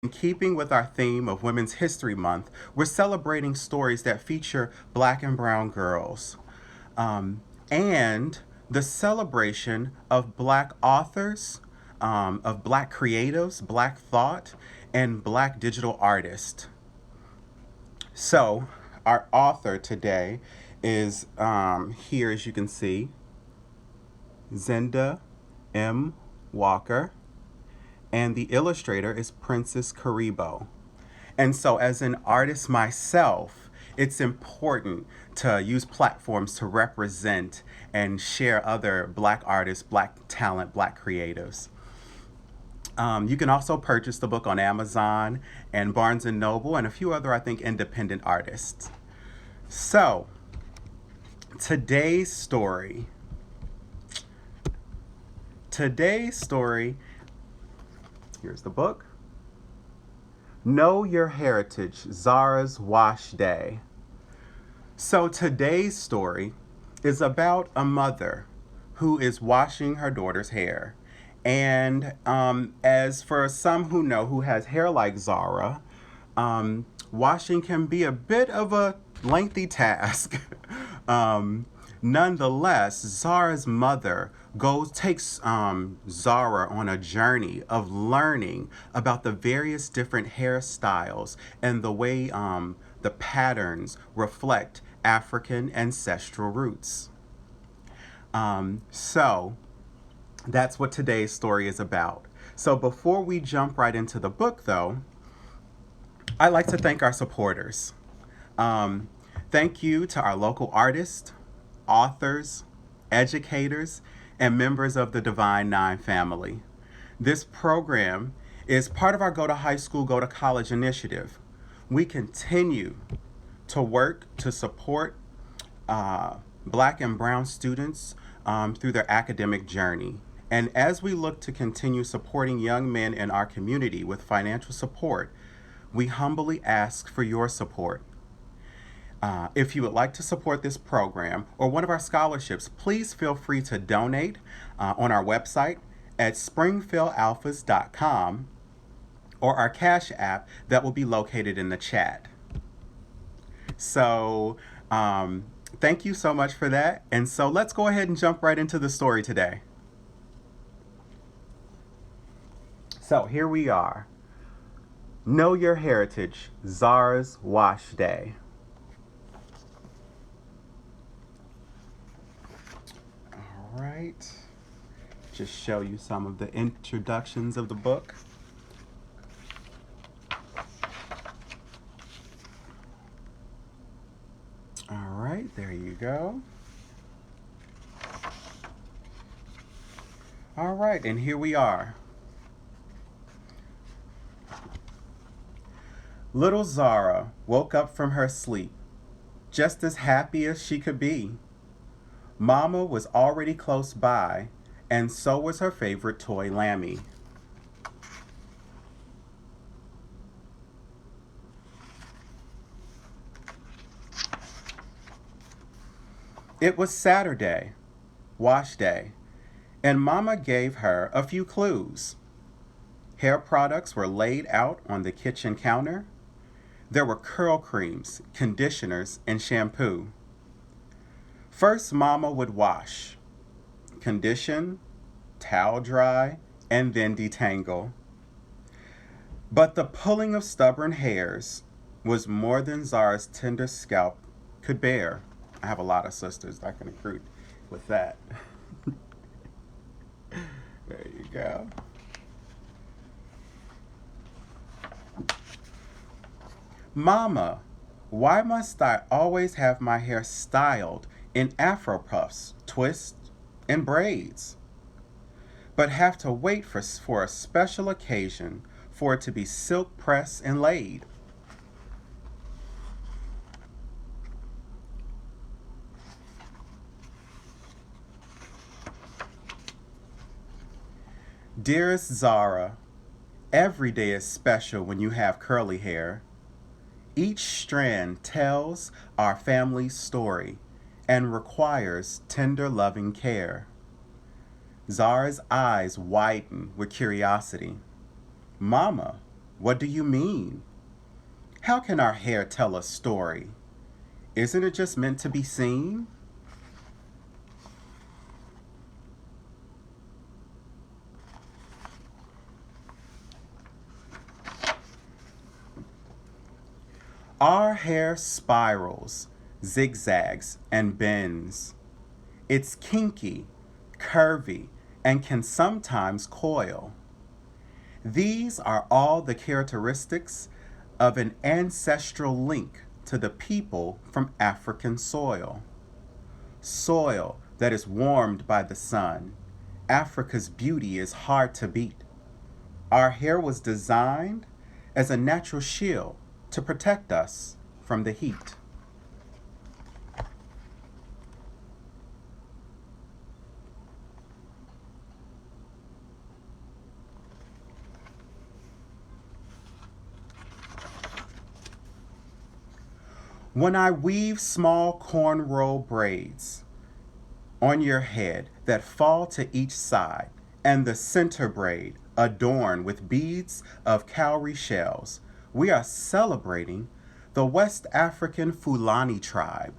In keeping with our theme of Women's History Month, we're celebrating stories that feature black and brown girls and the celebration of black authors, of black creatives, black thought, and black digital artists. So, our author today is here, as you can see, Zenda M. Walker, and the illustrator is Princess Karibo. And so, as an artist myself, it's important to use platforms to represent and share other black artists, black talent, black creatives. You can also purchase the book on Amazon and Barnes and Noble and a few other, I think, independent artists. So, today's story. Today's story, here's the book. Know Your Heritage, Zara's Wash Day. So today's story is about a mother who is washing her daughter's hair. And as for some who know who has hair like Zara, washing can be a bit of a lengthy task. Nonetheless, Zara's mother takes Zara on a journey of learning about the various different hairstyles and the way the patterns reflect African ancestral roots. So that's what today's story is about. So before we jump right into the book, though, I'd like to thank our supporters. Thank you to our local artists, authors, educators, and members of the Divine Nine family. This program is part of our Go to High School, Go to College initiative. We continue to work to support black and brown students through their academic journey. And as we look to continue supporting young men in our community with financial support, we humbly ask for your support. If you would like to support this program or one of our scholarships, please feel free to donate on our website at springfieldalphas.com or our Cash App that will be located in the chat. So, thank you so much for that. And so let's go ahead and jump right into the story today. So here we are. Know Your Heritage, Zara's Wash Day. All right. Just show you some of the introductions of the book. All right, there you go. All right, and here we are. Little Zara woke up from her sleep, just as happy as she could be. Mama was already close by, and so was her favorite toy Lammy. It was Saturday, wash day, and Mama gave her a few clues. Hair products were laid out on the kitchen counter. There were curl creams, conditioners, and shampoo. First, Mama would wash, condition, towel dry, and then detangle. But the pulling of stubborn hairs was more than Zara's tender scalp could bear. I have a lot of sisters that can agree with that. There you go. Mama, why must I always have my hair styled in afro puffs, twists, and braids? But have to wait for a special occasion for it to be silk pressed and laid. Dearest Zara, every day is special when you have curly hair. Each strand tells our family's story and requires tender loving care. Zara's eyes widen with curiosity. Mama, What do you mean? How can our hair tell a story? Isn't it just meant to be seen? Our hair spirals, zigzags, and bends. It's kinky, curvy, and can sometimes coil. These are all the characteristics of an ancestral link to the people from African soil. Soil that is warmed by the sun. Africa's beauty is hard to beat. Our hair was designed as a natural shield to protect us from the heat. When I weave small cornrow braids on your head that fall to each side, and the center braid adorned with beads of cowrie shells, we are celebrating the West African Fulani tribe.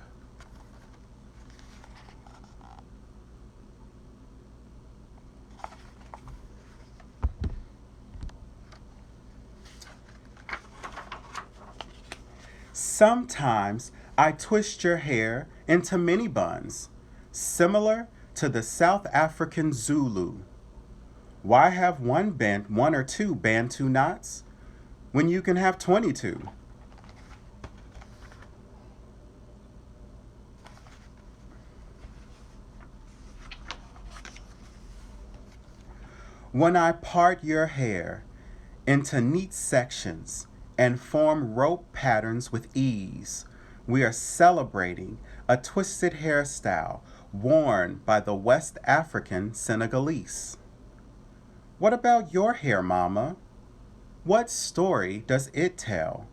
Sometimes I twist your hair into mini buns, similar to the South African Zulu. Why have one or two Bantu knots when you can have 22? When I part your hair into neat sections and form rope patterns with ease, we are celebrating a twisted hairstyle worn by the West African Senegalese. What about your hair, Mama? What story does it tell?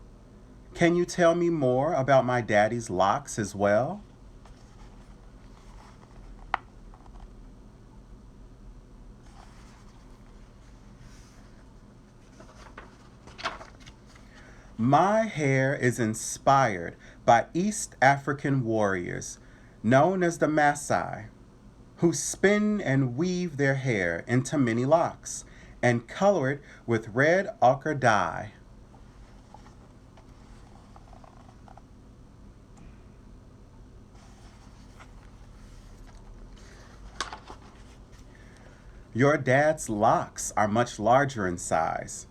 Can you tell me more about my daddy's locks as well? My hair is inspired by East African warriors known as the Maasai, who spin and weave their hair into many locks and color it with red ochre dye. Your dad's locks are much larger in size,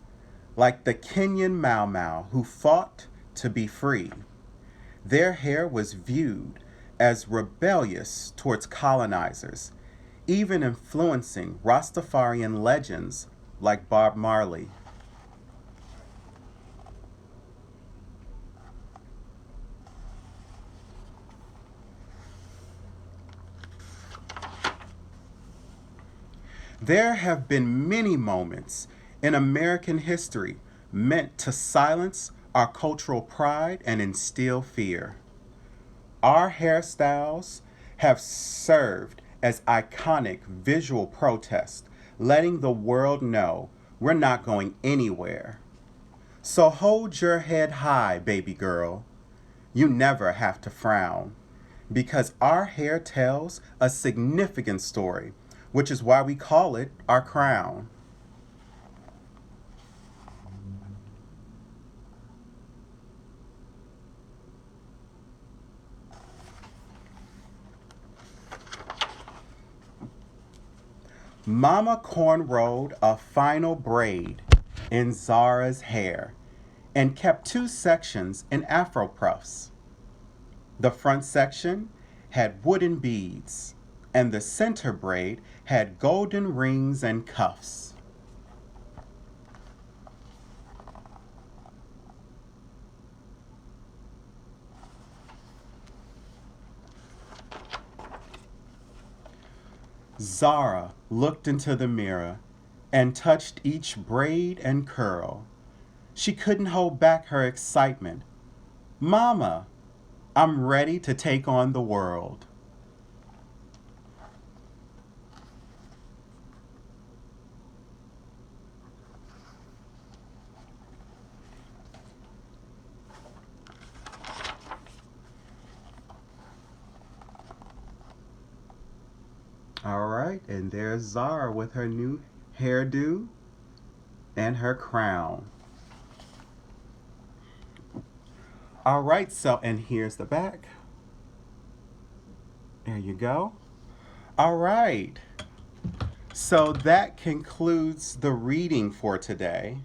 like the Kenyan Mau Mau who fought to be free. Their hair was viewed as rebellious towards colonizers, even influencing Rastafarian legends like Bob Marley. There have been many moments in American history meant to silence our cultural pride and instill fear. Our hairstyles have served as iconic visual protest, letting the world know we're not going anywhere. So hold your head high, baby girl. You never have to frown because our hair tells a significant story, which is why we call it our crown. Mama cornrowed a final braid in Zara's hair and kept two sections in afro puffs. The front section had wooden beads, and the center braid had golden rings and cuffs. Zara looked into the mirror and touched each braid and curl. She couldn't hold back her excitement. Mama, I'm ready to take on the world. right, and there's Zara with her new hairdo and her crown. All right, so, and here's the back. There you go. All right. So that concludes the reading for today.